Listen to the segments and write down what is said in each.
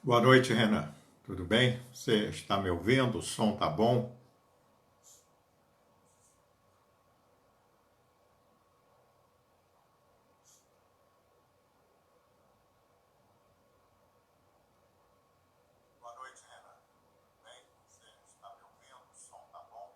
Boa noite, Renan. Tudo bem? Você está me ouvindo? O som tá bom? Boa noite, Renan. Tudo bem? Você está me ouvindo? O som tá bom?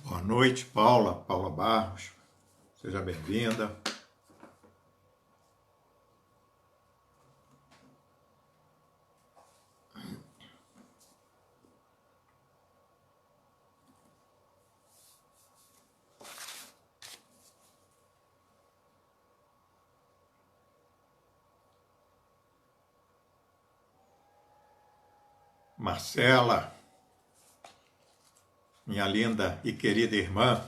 Boa noite, Paula Barros. Seja bem-vinda. Marcela, minha linda e querida irmã.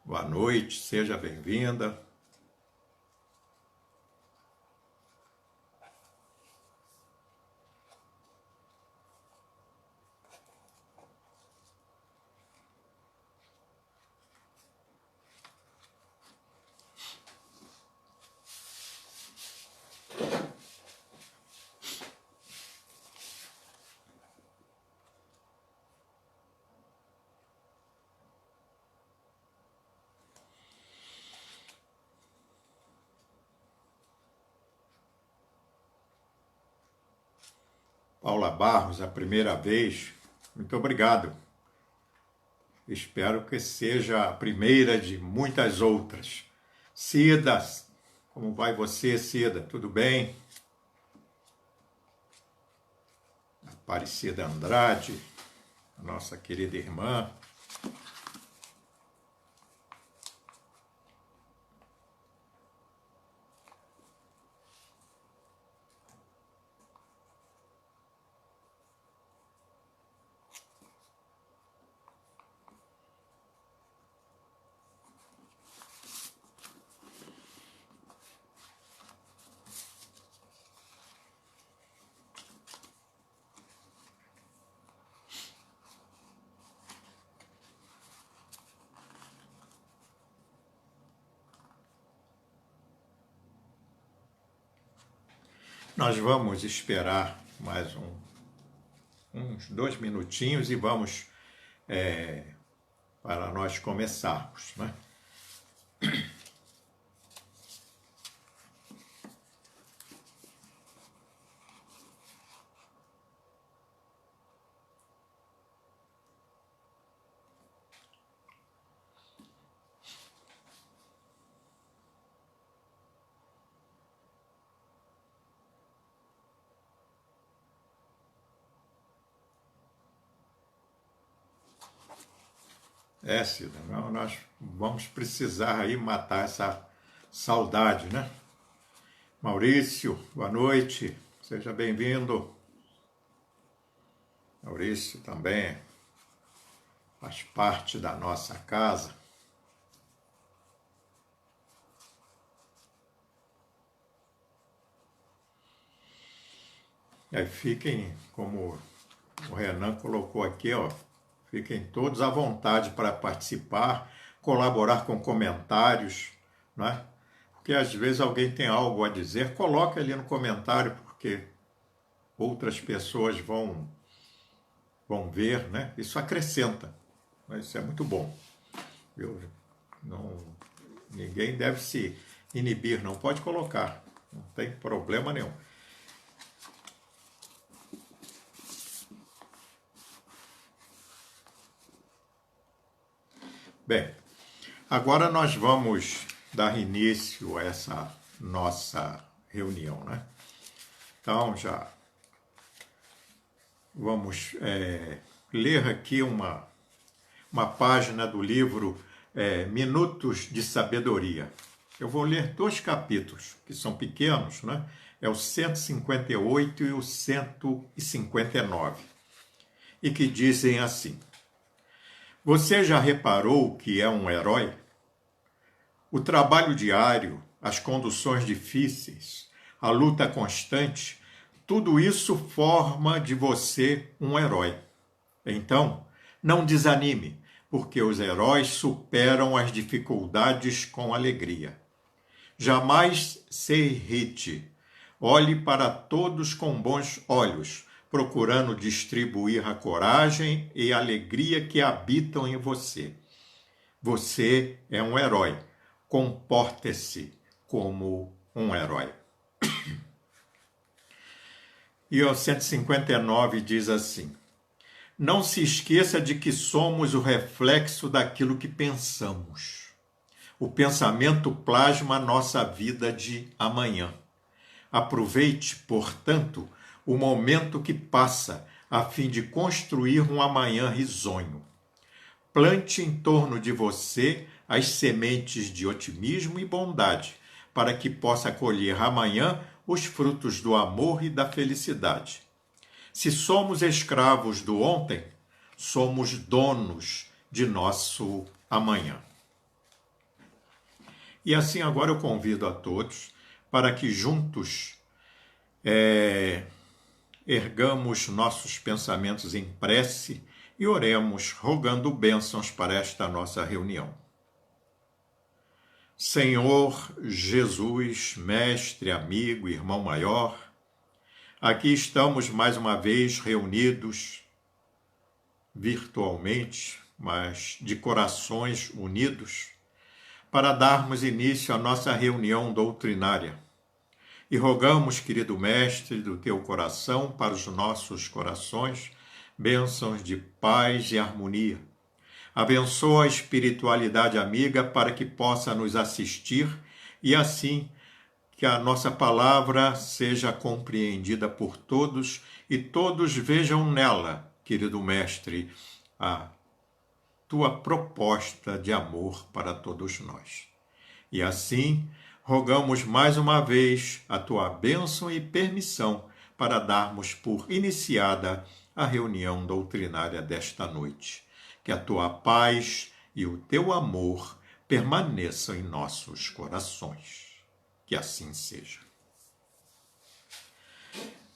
Boa noite, seja bem-vinda. Paula Barros, a primeira vez. Muito obrigado. Espero que seja a primeira de muitas outras. Cida, como vai você, Cida? Tudo bem? Aparecida Andrade, a nossa querida irmã. Nós vamos esperar mais uns 2 minutinhos e vamos para nós começarmos, né? Cida, nós vamos precisar aí matar essa saudade, né? Maurício, boa noite, seja bem-vindo. Maurício também faz parte da nossa casa. E aí fiquem, como o Renan colocou aqui, ó, fiquem todos à vontade para participar, colaborar com comentários, né? Porque às vezes alguém tem algo a dizer, coloque ali no comentário, porque outras pessoas vão ver, né? Isso acrescenta, né? Isso é muito bom. Eu, não, ninguém deve se inibir, não pode colocar, não tem problema nenhum. Bem, agora nós vamos dar início a essa nossa reunião, né? Então, já vamos ler aqui uma página do livro Minutos de Sabedoria. Eu vou ler 2 capítulos, que são pequenos, né? É o 158 e o 159, e que dizem assim: Você já reparou que é um herói? O trabalho diário, as conduções difíceis, a luta constante, tudo isso forma de você um herói. Então, não desanime, porque os heróis superam as dificuldades com alegria. Jamais se irrite. Olhe para todos com bons olhos, procurando distribuir a coragem e a alegria que habitam em você. Você é um herói. Comporte-se como um herói. E o 159 diz assim: Não se esqueça de que somos o reflexo daquilo que pensamos. O pensamento plasma a nossa vida de amanhã. Aproveite, portanto, o momento que passa, a fim de construir um amanhã risonho. Plante em torno de você as sementes de otimismo e bondade, para que possa colher amanhã os frutos do amor e da felicidade. Se somos escravos do ontem, somos donos de nosso amanhã. E assim agora eu convido a todos para que juntos ergamos nossos pensamentos em prece e oremos, rogando bênçãos para esta nossa reunião. Senhor Jesus, mestre, amigo, irmão maior, aqui estamos mais uma vez reunidos virtualmente, mas de corações unidos, para darmos início à nossa reunião doutrinária. E rogamos, querido Mestre, do teu coração para os nossos corações, bênçãos de paz e harmonia. Abençoa a espiritualidade amiga para que possa nos assistir e assim que a nossa palavra seja compreendida por todos e todos vejam nela, querido Mestre, a tua proposta de amor para todos nós. E assim, rogamos mais uma vez a tua bênção e permissão para darmos por iniciada a reunião doutrinária desta noite. Que a tua paz e o teu amor permaneçam em nossos corações. Que assim seja.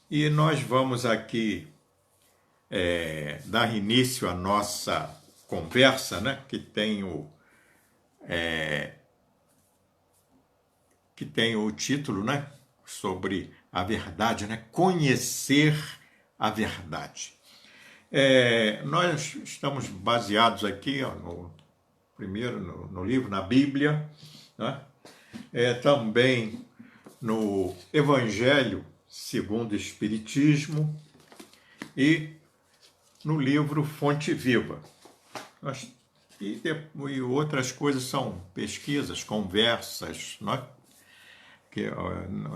E nós vamos aqui dar início à nossa conversa, né, que tem o título, né, sobre a verdade, né, conhecer a verdade. Nós estamos baseados aqui no livro, na Bíblia, né, também no Evangelho segundo o Espiritismo e no livro Fonte Viva. E outras coisas são pesquisas, conversas, né,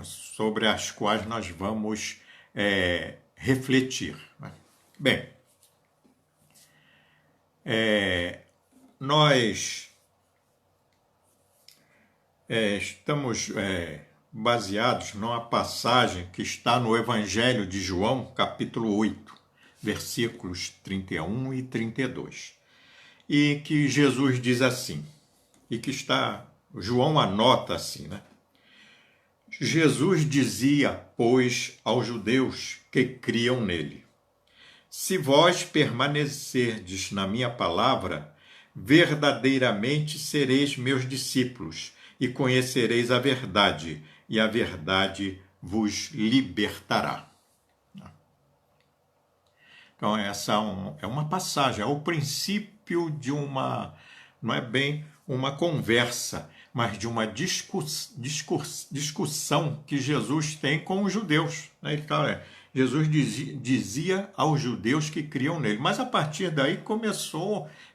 sobre as quais nós vamos refletir. Né? Bem, nós estamos baseados numa passagem que está no Evangelho de João, capítulo 8, versículos 31 e 32. E que Jesus diz assim, e que João anota assim, né? Jesus dizia, pois, aos judeus que criam nele: Se vós permanecerdes na minha palavra, verdadeiramente sereis meus discípulos, e conhecereis a verdade, e a verdade vos libertará. Então, essa é uma passagem, é o princípio de uma, não é bem uma conversa, mas de uma discussão que Jesus tem com os judeus. Né? Jesus dizia aos judeus que criam nele, mas a partir daí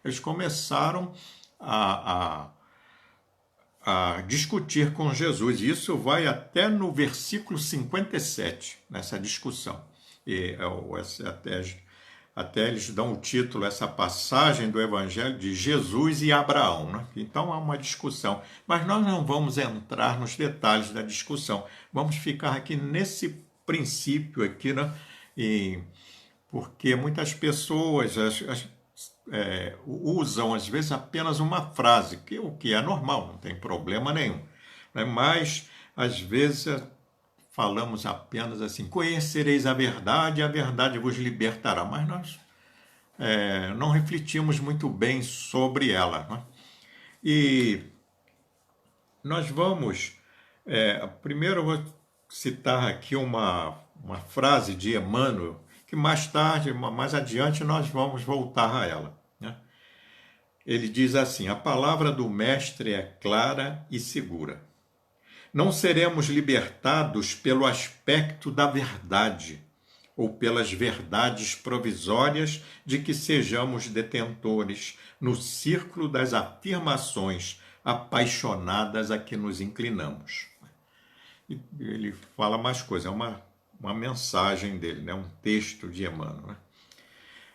eles começaram a a discutir com Jesus. Isso vai até no versículo 57, nessa discussão. E até eles dão o título, essa passagem do Evangelho de Jesus e Abraão. Né? Então há uma discussão. Mas nós não vamos entrar nos detalhes da discussão. Vamos ficar aqui nesse princípio aqui, né? Porque muitas pessoas usam, às vezes, apenas uma frase, o que é normal, não tem problema nenhum. Né? Mas, às vezes, falamos apenas assim, conhecereis a verdade vos libertará. Mas nós não refletimos muito bem sobre ela. Né? E nós vamos... primeiro eu vou citar aqui uma frase de Emmanuel, que mais tarde, mais adiante, nós vamos voltar a ela. Né? Ele diz assim: a palavra do Mestre é clara e segura. Não seremos libertados pelo aspecto da verdade ou pelas verdades provisórias de que sejamos detentores no círculo das afirmações apaixonadas a que nos inclinamos. E ele fala mais coisa, é uma mensagem dele, né? Um texto de Emmanuel. Né?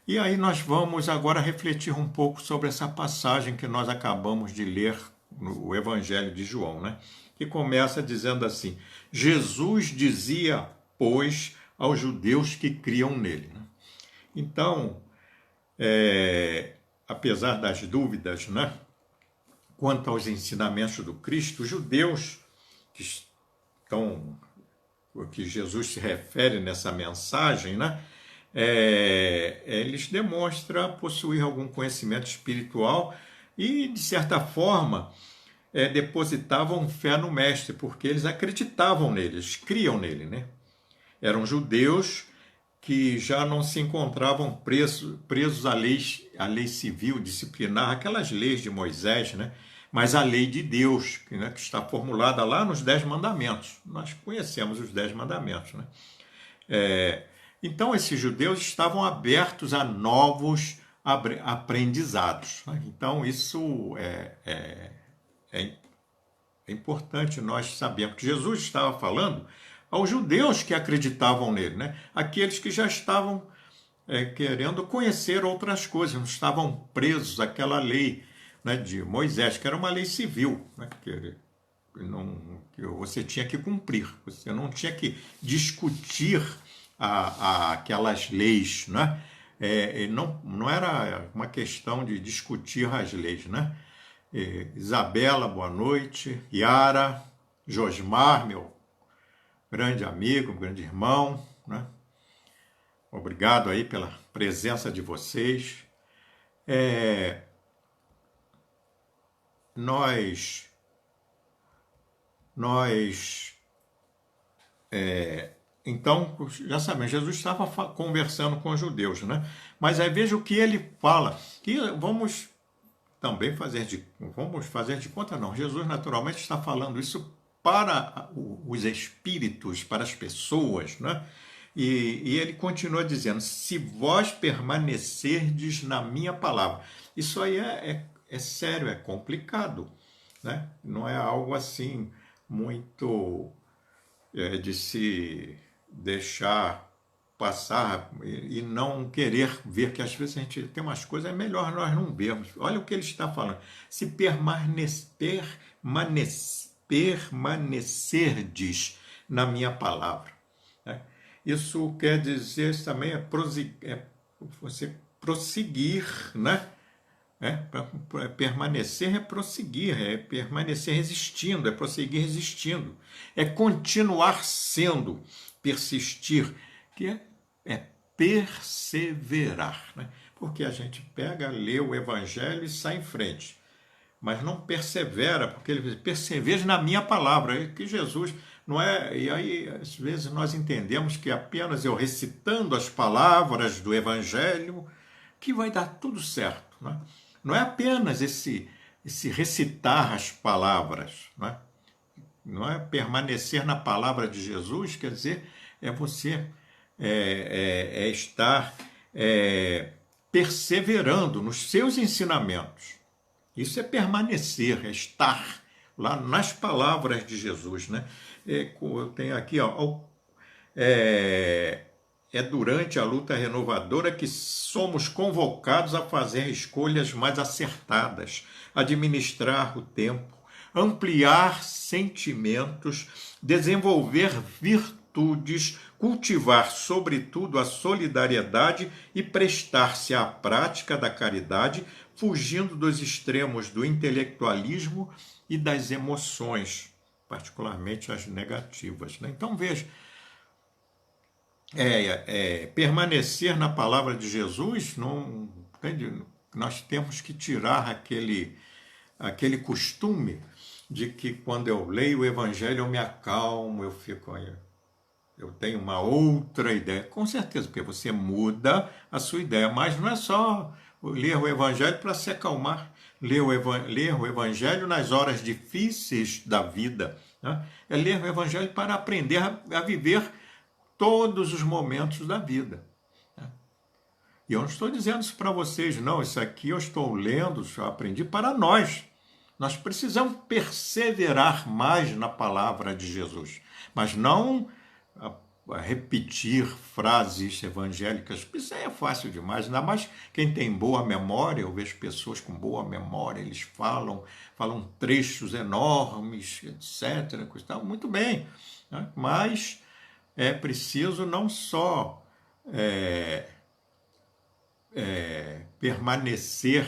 E aí nós vamos agora refletir um pouco sobre essa passagem que nós acabamos de ler no Evangelho de João, né? Que começa dizendo assim: Jesus dizia, pois, aos judeus que criam nele. Né? Então, apesar das dúvidas, né, quanto aos ensinamentos do Cristo, os judeus que Jesus se refere nessa mensagem, né, eles demonstram possuir algum conhecimento espiritual e, de certa forma, depositavam fé no Mestre, porque eles acreditavam nele, eles criam nele. Né? Eram judeus que já não se encontravam presos à lei civil, disciplinar, aquelas leis de Moisés, né? Mas a lei de Deus, que está formulada lá nos 10 mandamentos. Nós conhecemos os 10 mandamentos. Né? Então, esses judeus estavam abertos a novos aprendizados. Né? Então, isso é importante nós sabermos que Jesus estava falando aos judeus que acreditavam nele, né? Aqueles que já estavam querendo conhecer outras coisas, não estavam presos àquela lei, né, de Moisés, que era uma lei civil, né, que você tinha que cumprir, você não tinha que discutir aquelas leis, né? Não era uma questão de discutir as leis, né? Isabela, boa noite. Yara, Josmar, meu grande amigo, grande irmão, né? Obrigado aí pela presença de vocês. Então, já sabemos, Jesus estava conversando com os judeus, né? Mas aí veja o que ele fala, que vamos fazer de conta, não. Jesus naturalmente está falando isso para os espíritos, para as pessoas, né? E ele continua dizendo: se vós permanecerdes na minha palavra. Isso aí é sério, é complicado, né? Não é algo assim muito de se deixar passar e não querer ver, que às vezes a gente tem umas coisas, é melhor nós não vermos. Olha o que ele está falando. Se permanecerdes na minha palavra. Né? Isso quer dizer também você prosseguir, né? Permanecer é prosseguir, é permanecer resistindo, é prosseguir resistindo, é continuar sendo, persistir, que é perseverar, né? Porque a gente pega, lê o Evangelho e sai em frente, mas não persevera, porque ele diz: persevere na minha palavra, que Jesus não é. E aí, às vezes, nós entendemos que apenas eu recitando as palavras do Evangelho que vai dar tudo certo, né? Não é apenas esse recitar as palavras, né? Não é permanecer na palavra de Jesus, quer dizer, é você estar perseverando nos seus ensinamentos. Isso é permanecer, é estar lá nas palavras de Jesus, né? Eu tenho aqui, ó, é durante a luta renovadora que somos convocados a fazer escolhas mais acertadas, administrar o tempo, ampliar sentimentos, desenvolver virtudes, cultivar, sobretudo, a solidariedade e prestar-se à prática da caridade, fugindo dos extremos do intelectualismo e das emoções, particularmente as negativas, né? Então, veja, permanecer na palavra de Jesus, não, entende? Nós temos que tirar aquele costume de que quando eu leio o Evangelho eu me acalmo, eu fico, eu tenho uma outra ideia. Com certeza, porque você muda a sua ideia, mas não é só ler o Evangelho para se acalmar. Ler o Evangelho nas horas difíceis da vida, né? É ler o Evangelho para aprender a viver todos os momentos da vida. E eu não estou dizendo isso para vocês, não. Isso aqui eu estou lendo, eu aprendi para nós. Nós precisamos perseverar mais na palavra de Jesus, mas não a repetir frases evangélicas, isso aí é fácil demais, ainda mais quem tem boa memória. Eu vejo pessoas com boa memória, eles falam trechos enormes, etc. Muito bem, né? Mas é preciso não só permanecer,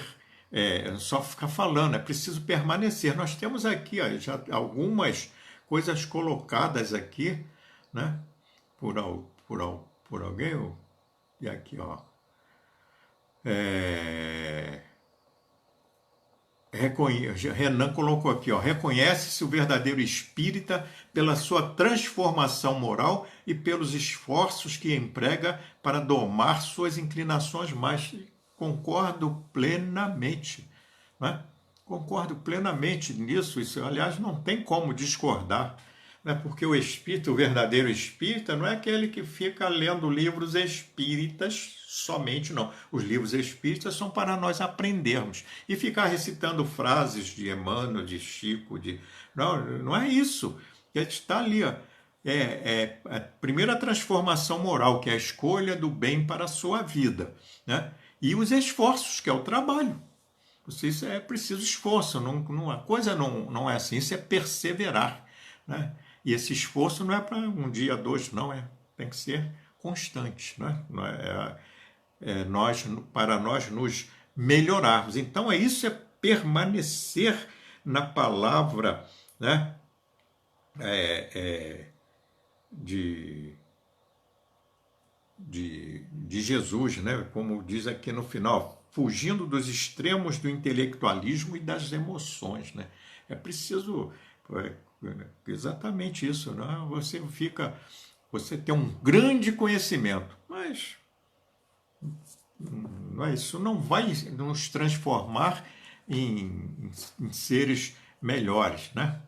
só ficar falando, é preciso permanecer. Nós temos aqui, ó, já algumas coisas colocadas aqui, né, por alguém, e aqui, ó, Renan colocou aqui, ó, reconhece-se o verdadeiro espírita pela sua transformação moral e pelos esforços que emprega para domar suas inclinações mais. Concordo plenamente, né? Concordo plenamente nisso. Isso, aliás, não tem como discordar, né? Porque o espírita, o verdadeiro espírita, não é aquele que fica lendo livros espíritas somente, não. Os livros espíritas são para nós aprendermos. E ficar recitando frases de Emmanuel, de Chico, não é isso. Está ali, ó. A primeira transformação moral, que é a escolha do bem para a sua vida, né? E os esforços, que é o trabalho. Isso é preciso esforço. A coisa não é assim, isso é perseverar, né? E esse esforço não é para um dia, dois, não. Tem que ser constante, né? Para nós nos melhorarmos. Então, isso é permanecer na palavra, né? De Jesus, né? Como diz aqui no final, fugindo dos extremos do intelectualismo e das emoções, né? É preciso exatamente isso, né? Você tem um grande conhecimento, mas isso não vai nos transformar em seres melhores, né?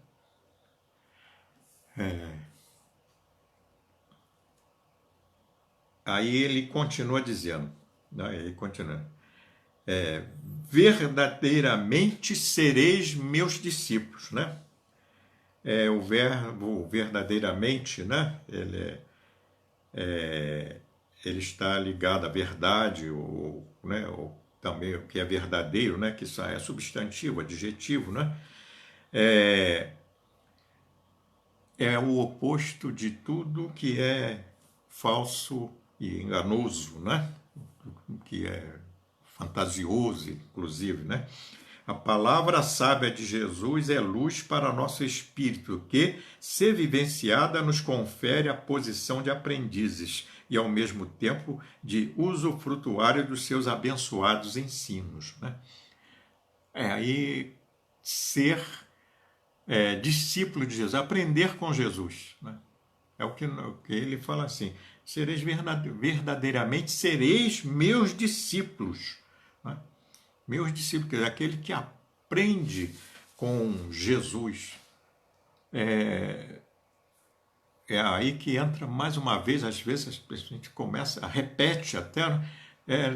Aí ele continua dizendo, né? Ele continua, verdadeiramente sereis meus discípulos, né? O verbo verdadeiramente, né? Ele está ligado à verdade, né? Ou também o que é verdadeiro, né? Que isso é substantivo, adjetivo, né? É o oposto de tudo que é falso e enganoso, né? Que é fantasioso, inclusive, né? A palavra sábia de Jesus é luz para nosso espírito, que, se vivenciada, nos confere a posição de aprendizes e, ao mesmo tempo, de usufrutuário dos seus abençoados ensinos, né? Aí ser discípulo de Jesus, aprender com Jesus, né? É o que ele fala assim, verdadeiramente sereis meus discípulos, né? Meus discípulos, aquele que aprende com Jesus. É aí que entra mais uma vez, às vezes a gente repete até,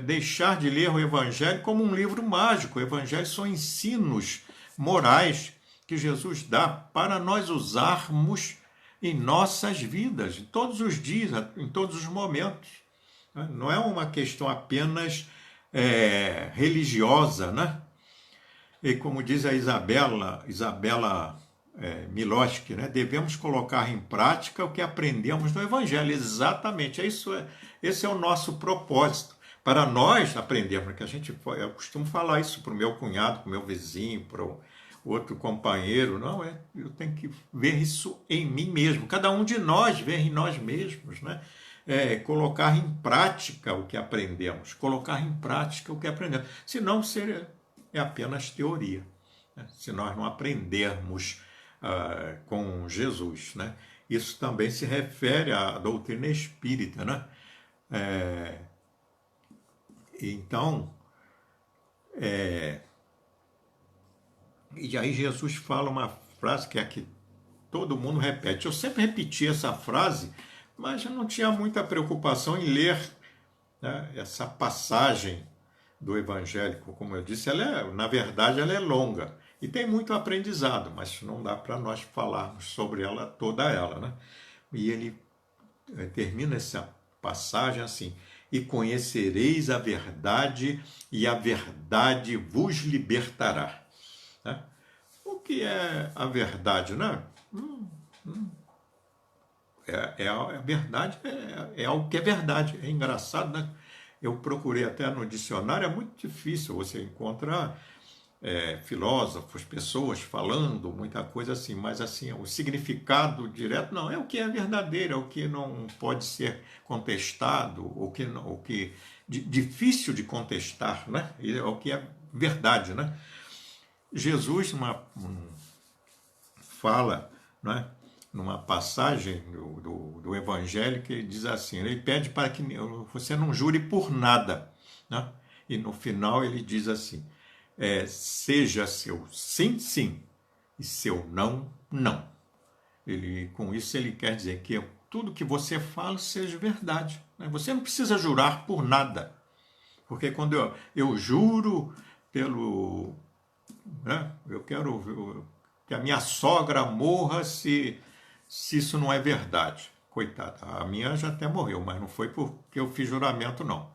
deixar de ler o Evangelho como um livro mágico. O Evangelho são ensinos morais que Jesus dá para nós usarmos em nossas vidas, em todos os dias, em todos os momentos. Não é uma questão apenas religiosa, né? E como diz a Isabela Miloski, né? Devemos colocar em prática o que aprendemos no Evangelho. Exatamente, esse é o nosso propósito. Para nós aprendermos, que eu costumo falar isso para o meu cunhado, para o meu vizinho, para o outro companheiro, eu tenho que ver isso em mim mesmo. Cada um de nós vê em nós mesmos, né? Colocar em prática o que aprendemos, colocar em prática o que aprendemos. Senão é apenas teoria, né? Se nós não aprendermos com Jesus, né? Isso também se refere à doutrina espírita, né? Então, e aí Jesus fala uma frase que é que todo mundo repete. Eu sempre repeti essa frase, mas eu não tinha muita preocupação em ler, né, essa passagem do evangélico. Como eu disse, na verdade, ela é longa e tem muito aprendizado, mas não dá para nós falarmos sobre ela, toda ela, né? E ele termina essa passagem assim: e conhecereis a verdade, e a verdade vos libertará. Né? O que é a verdade, né? A verdade é algo que é verdade. É engraçado, né? Eu procurei até no dicionário, é muito difícil você encontrar filósofos, pessoas falando muita coisa assim, mas assim, o significado direto não, é o que é verdadeiro, é o que não pode ser contestado, o que difícil de contestar, né? É o que é verdade, né? Jesus fala, né, numa passagem do Evangelho, que ele diz assim, ele pede para que você não jure por nada, né? E no final ele diz assim, seja seu sim, sim, e seu não, não. Com isso ele quer dizer que tudo que você fala seja verdade, né? Você não precisa jurar por nada, porque quando eu juro pelo... Né, eu quero que a minha sogra morra se isso não é verdade. Coitada, a minha já até morreu, mas não foi porque eu fiz juramento, não.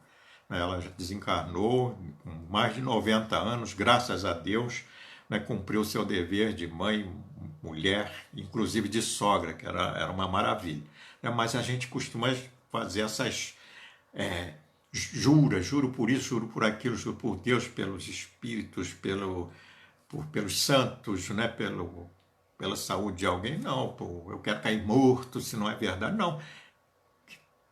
Ela já desencarnou com mais de 90 anos, graças a Deus, né, cumpriu o seu dever de mãe, mulher, inclusive de sogra, que era uma maravilha. Mas a gente costuma fazer essas juro por isso, juro por aquilo, juro por Deus, pelos espíritos, pelos santos, né, pela saúde de alguém. Não, eu quero cair morto se não é verdade. Não.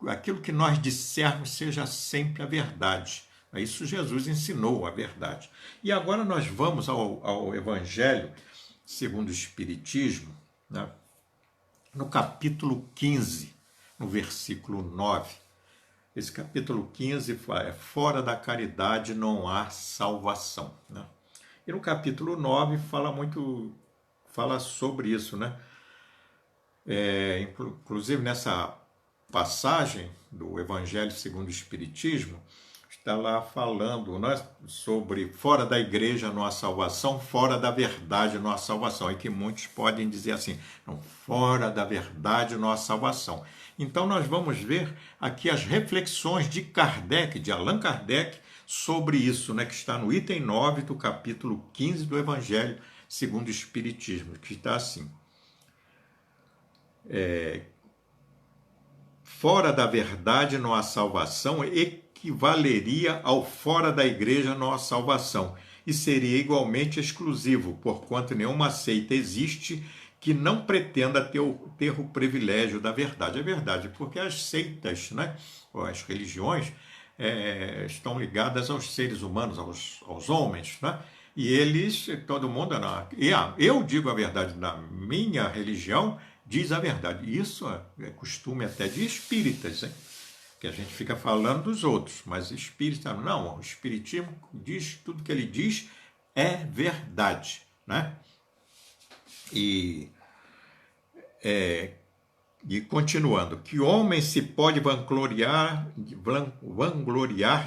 Aquilo que nós dissermos seja sempre a verdade. Isso Jesus ensinou, a verdade. E agora nós vamos ao Evangelho segundo o Espiritismo, né? No capítulo 15, no versículo 9. Esse capítulo 15 é fora da caridade não há salvação, né? E no capítulo 9 fala sobre isso, né? Inclusive nessa passagem do Evangelho segundo o Espiritismo, está lá falando, né, sobre fora da igreja não há salvação, fora da verdade não há salvação. E que muitos podem dizer assim, não, fora da verdade não há salvação. Então nós vamos ver aqui as reflexões de Kardec, de Allan Kardec, sobre isso, né, que está no item 9 do capítulo 15 do Evangelho segundo o Espiritismo, que está assim. Fora da verdade não há salvação equivaleria ao fora da igreja não há salvação e seria igualmente exclusivo, porquanto nenhuma seita existe que não pretenda ter o privilégio da verdade. É verdade, porque as seitas, né, ou as religiões, estão ligadas aos seres humanos, aos homens, né? E eles, todo mundo... eu digo a verdade, na minha religião diz a verdade. Isso é costume até de espíritas, hein? Que a gente fica falando dos outros, mas espírita não. O espiritismo diz, tudo que ele diz é verdade, né? E continuando, que homem se pode vangloriar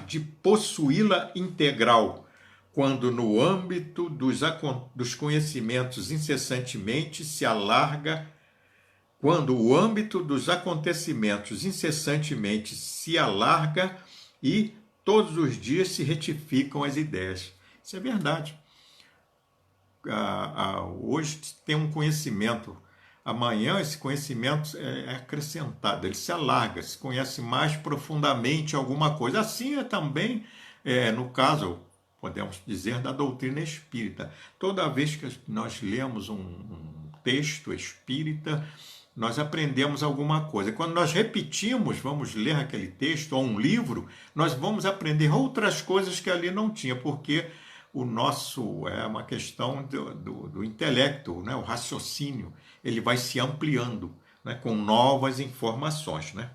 de possuí-la integral, quando no âmbito dos conhecimentos incessantemente se alarga, quando o âmbito dos acontecimentos incessantemente se alarga e todos os dias se retificam as ideias. Isso é verdade. Hoje tem um conhecimento, amanhã esse conhecimento é acrescentado, ele se alarga, se conhece mais profundamente alguma coisa. Assim é também, no caso, podemos dizer, da doutrina espírita. Toda vez que nós lemos um texto espírita, nós aprendemos alguma coisa. Quando nós repetimos, vamos ler aquele texto ou um livro, nós vamos aprender outras coisas que ali não tinha, porque o nosso é uma questão do intelecto, né? O raciocínio, ele vai se ampliando, né? Com novas informações, né?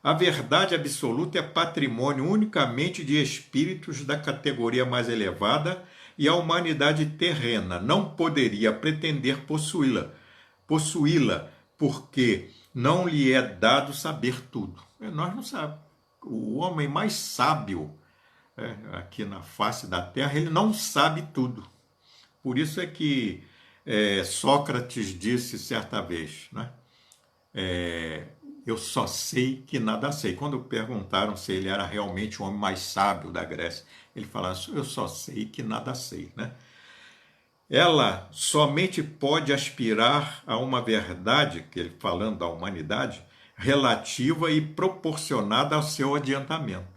A verdade absoluta é patrimônio unicamente de espíritos da categoria mais elevada e a humanidade terrena não poderia pretender possuí-la, porque não lhe é dado saber tudo. Nós não sabemos. O homem mais sábio aqui na face da Terra, ele não sabe tudo. Por isso é que Sócrates disse certa vez, né? Eu só sei que nada sei. Quando perguntaram se ele era realmente o homem mais sábio da Grécia, ele falava, eu só sei que nada sei, né? Ela somente pode aspirar a uma verdade, que ele falando da humanidade, relativa e proporcionada ao seu adiantamento.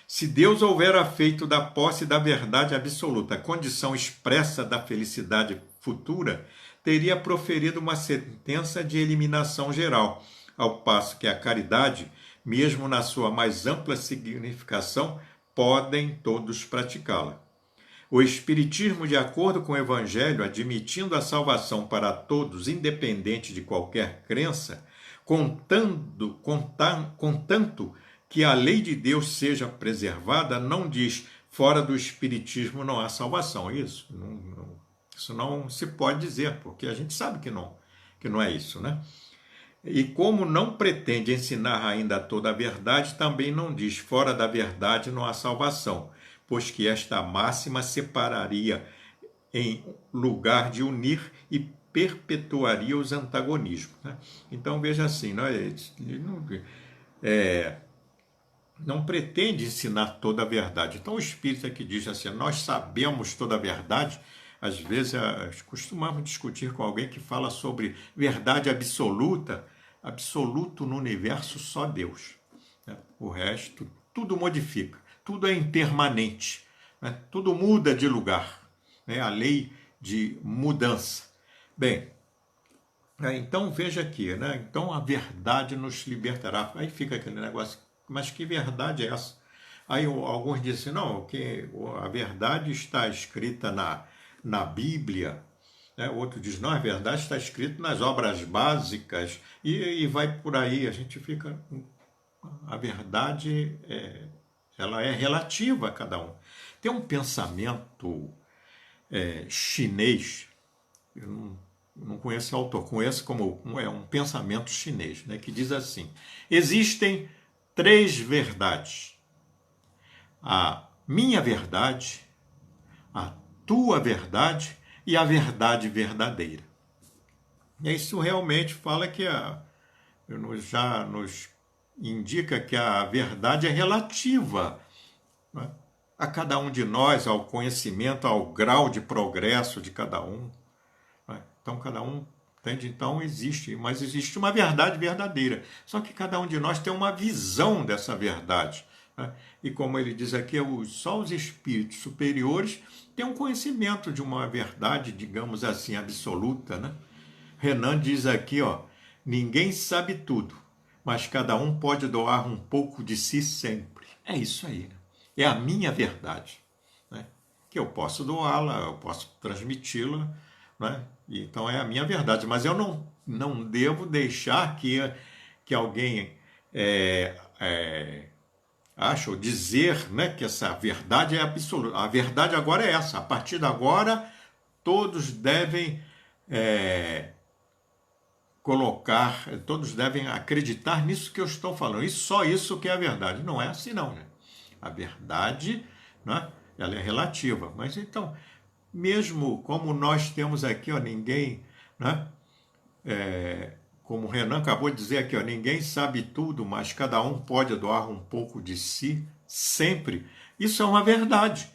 Se Deus houvera feito da posse da verdade absoluta a condição expressa da felicidade futura, teria proferido uma sentença de eliminação geral, ao passo que a caridade, mesmo na sua mais ampla significação, podem todos praticá-la. O Espiritismo, de acordo com o Evangelho, admitindo a salvação para todos, independente de qualquer crença, contanto que a lei de Deus seja preservada, não diz fora do Espiritismo não há salvação. Isso não se pode dizer, porque a gente sabe que não é isso, né? E como não pretende ensinar ainda toda a verdade, também não diz fora da verdade não há salvação, pois que esta máxima separaria em lugar de unir e perpetuaria os antagonismos, né? Então veja assim, não pretende ensinar toda a verdade. Então o Espírito é que diz assim, nós sabemos toda a verdade. Às vezes costumamos discutir com alguém que fala sobre verdade absoluta. Absoluto no universo só Deus, né? O resto tudo modifica, tudo é impermanente, né? Tudo muda de lugar, né? A lei de mudança. Bem, então veja aqui, né? Então a verdade nos libertará. Aí fica aquele negócio, mas que verdade é essa? Aí alguns dizem, não, que a verdade está escrita na Bíblia, né? Outro diz, não, a verdade está escrito nas obras básicas, e vai por aí, a gente fica... A verdade, ela é relativa a cada um. Tem um pensamento chinês, eu não conheço o autor, conheço como um pensamento chinês, né, que diz assim, existem 3 verdades. A minha verdade, a tua verdade e a verdade verdadeira. E isso realmente fala que já nos indica que a verdade é relativa, né, a cada um de nós, ao conhecimento, ao grau de progresso de cada um, né? Então cada um entende, então existe, mas existe uma verdade verdadeira. Só que cada um de nós tem uma visão dessa verdade, né? E como ele diz aqui, só os espíritos superiores têm um conhecimento de uma verdade, digamos assim, absoluta, né? Renan diz aqui, ninguém sabe tudo, mas cada um pode doar um pouco de si sempre. É isso aí, né? É a minha verdade, né? Que eu posso doá-la, eu posso transmiti-la, né? Então é a minha verdade, mas eu não devo deixar que alguém acha ou dizer, né, que essa verdade é absoluta. A verdade agora é essa, a partir de agora todos devem todos devem acreditar nisso que eu estou falando, e só isso que é a verdade. Não é assim não, né? A verdade, né, ela é relativa. Mas então, mesmo como nós temos aqui, ó, ninguém, né? Como o Renan acabou de dizer aqui, ó, ninguém sabe tudo, mas cada um pode doar um pouco de si sempre. Isso é uma verdade.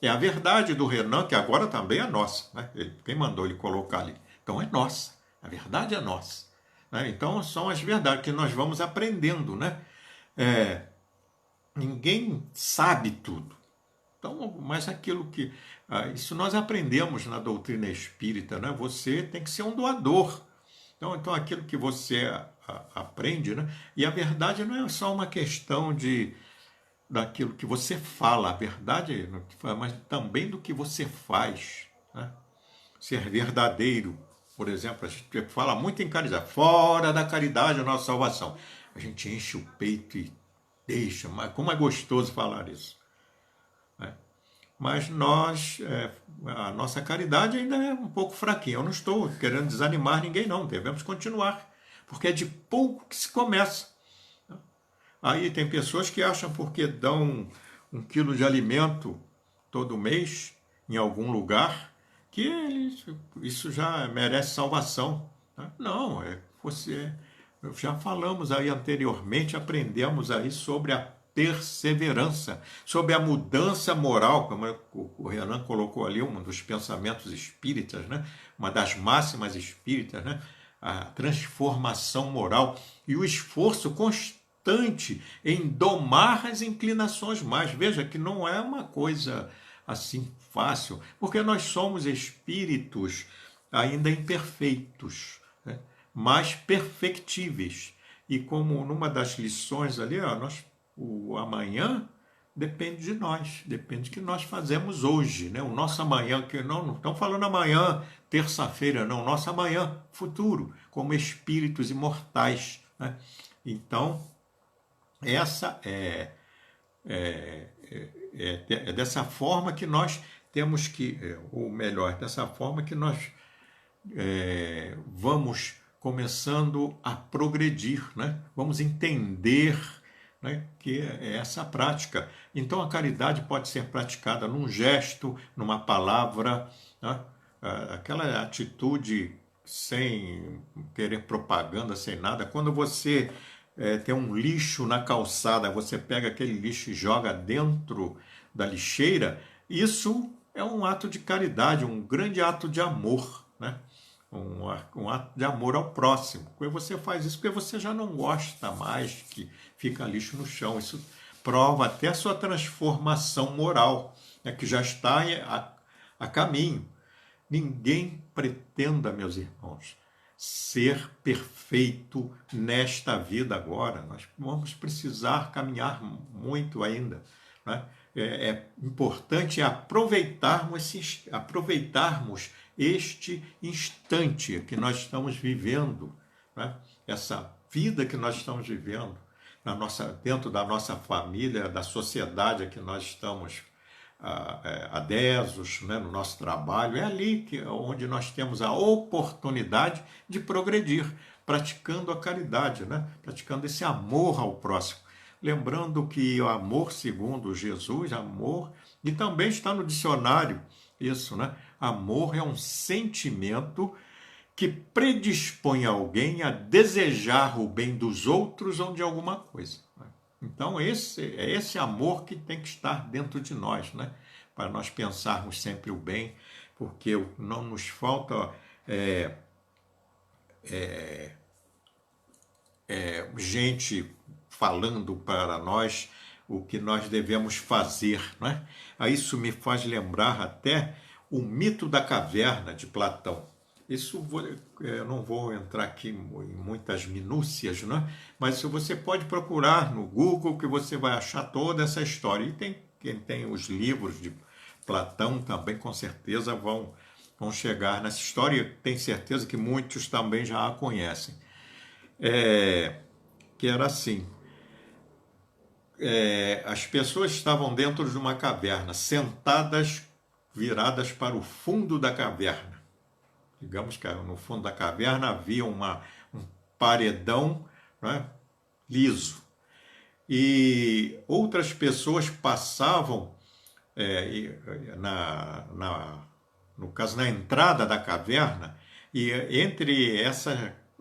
É a verdade do Renan, que agora também é nossa. Né? Quem mandou ele colocar ali? Então é nossa. A verdade é nossa. Né? Então são as verdades que nós vamos aprendendo. Né? Ninguém sabe tudo. Então, mas aquilo que. Isso nós aprendemos na doutrina espírita. Né? Você tem que ser um doador. Então aquilo que você aprende, né? E a verdade não é só uma questão daquilo que você fala, a verdade, mas também do que você faz. Né? Ser verdadeiro, por exemplo, a gente fala muito em caridade, fora da caridade a nossa salvação. A gente enche o peito e deixa, mas como é gostoso falar isso. Né? Mas a nossa caridade ainda é um pouco fraquinha. Eu não estou querendo desanimar ninguém, não. Devemos continuar, porque é de pouco que se começa. Aí tem pessoas que acham porque dão 1 quilo de alimento todo mês em algum lugar, que isso já merece salvação. Não, já falamos aí anteriormente, aprendemos aí sobre a perseverança, sobre a mudança moral, como o Renan colocou ali, um dos pensamentos espíritas, né? Uma das máximas espíritas, né? A transformação moral e o esforço constante em domar as inclinações mais. Veja que não é uma coisa assim fácil, porque nós somos espíritos ainda imperfeitos, né? Mas perfectíveis. E como numa das lições ali, ó, o amanhã depende de nós, depende do que nós fazemos hoje, né? O nosso amanhã, que não estamos falando amanhã, terça-feira, não, nosso amanhã, futuro, como espíritos imortais, né? Então, essa é dessa forma que nós temos que, ou melhor, dessa forma que nós vamos começando a progredir, né? Vamos entender, né, que é essa prática. Então a caridade pode ser praticada num gesto, numa palavra, né? Aquela atitude sem querer propaganda, sem nada. Quando você tem um lixo na calçada, você pega aquele lixo e joga dentro da lixeira, isso é um ato de caridade, um grande ato de amor, né? Um ato de amor ao próximo. Porque você faz isso porque você já não gosta mais que fica lixo no chão. Isso prova até a sua transformação moral, né, que já está a caminho. Ninguém pretenda, meus irmãos, ser perfeito nesta vida agora. Nós vamos precisar caminhar muito ainda, né? É importante aproveitarmos este instante que nós estamos vivendo, né? Essa vida que nós estamos vivendo dentro da nossa família, da sociedade a que nós estamos adessos, né, no nosso trabalho. É ali onde nós temos a oportunidade de progredir, praticando a caridade, né? Praticando esse amor ao próximo. Lembrando que o amor segundo Jesus, amor, e também está no dicionário isso, né? Amor é um sentimento que predispõe alguém a desejar o bem dos outros ou de alguma coisa. Então, é esse amor que tem que estar dentro de nós, né? Para nós pensarmos sempre o bem, porque não nos falta gente falando para nós o que nós devemos fazer, né? Isso me faz lembrar até o mito da caverna de Platão. Isso eu não vou entrar aqui em muitas minúcias, né? Mas você pode procurar no Google que você vai achar toda essa história. E quem tem os livros de Platão também, com certeza, vão chegar nessa história. E tenho certeza que muitos também já a conhecem. Que era assim. As pessoas estavam dentro de uma caverna, sentadas, viradas para o fundo da caverna. Digamos que no fundo da caverna havia um paredão, né, liso. E outras pessoas passavam no caso, na entrada da caverna, e entre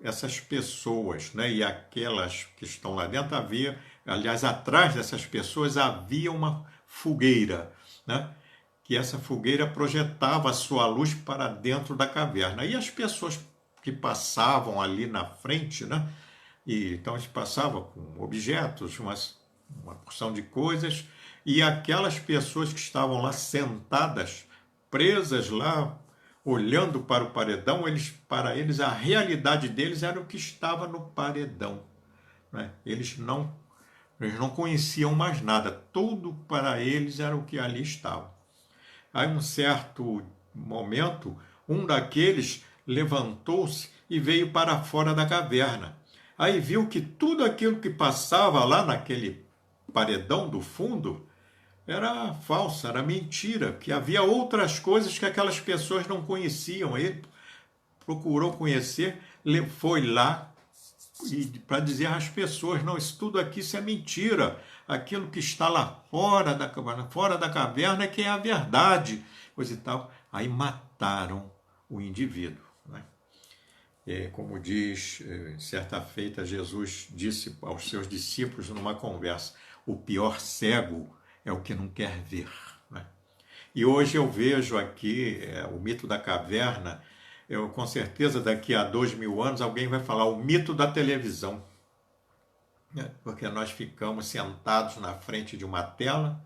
essas pessoas, né, e aquelas que estão lá dentro, havia, aliás, atrás dessas pessoas havia uma fogueira, né, que essa fogueira projetava a sua luz para dentro da caverna. E as pessoas que passavam ali na frente, né, e então eles passavam com objetos, uma porção de coisas, e aquelas pessoas que estavam lá sentadas, presas lá, olhando para o paredão, para eles a realidade deles era o que estava no paredão, né? Eles não conheciam mais nada, tudo para eles era o que ali estava. Aí, um certo momento, um daqueles levantou-se e veio para fora da caverna. Aí viu que tudo aquilo que passava lá naquele paredão do fundo era falsa, era mentira, que havia outras coisas que aquelas pessoas não conheciam. Ele procurou conhecer, foi lá para dizer às pessoas, não, isso tudo aqui isso é mentira. Aquilo que está lá fora da caverna é que é a verdade, coisa e tal. Aí mataram o indivíduo, né? Como diz, certa feita, Jesus disse aos seus discípulos numa conversa, o pior cego é o que não quer ver, né? E hoje eu vejo aqui o mito da caverna, com certeza daqui a 2000 anos alguém vai falar o mito da televisão, né? Porque nós ficamos sentados na frente de uma tela,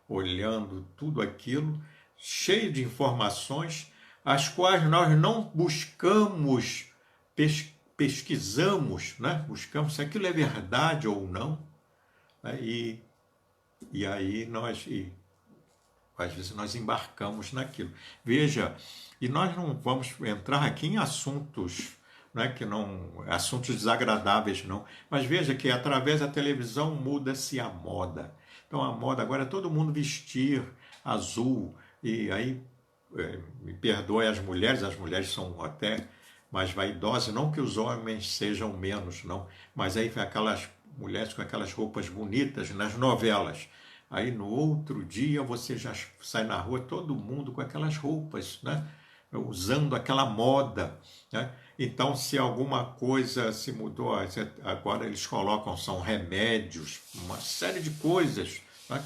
olhando tudo aquilo, cheio de informações, as quais nós não buscamos, pesquisamos, né? Buscamos se aquilo é verdade ou não, né? E aí às vezes nós embarcamos naquilo. Veja, e nós não vamos entrar aqui em assuntos, né, que não, assuntos desagradáveis não, mas veja que através da televisão muda-se a moda. Então a moda agora é todo mundo vestir azul, e aí, me perdoe as mulheres são até mais vaidosas, não que os homens sejam menos, não, mas aí aquelas mulheres com aquelas roupas bonitas nas novelas. Aí no outro dia você já sai na rua, todo mundo com aquelas roupas, né? Usando aquela moda, né? Então, se alguma coisa se mudou, agora eles colocam, são remédios, uma série de coisas, né?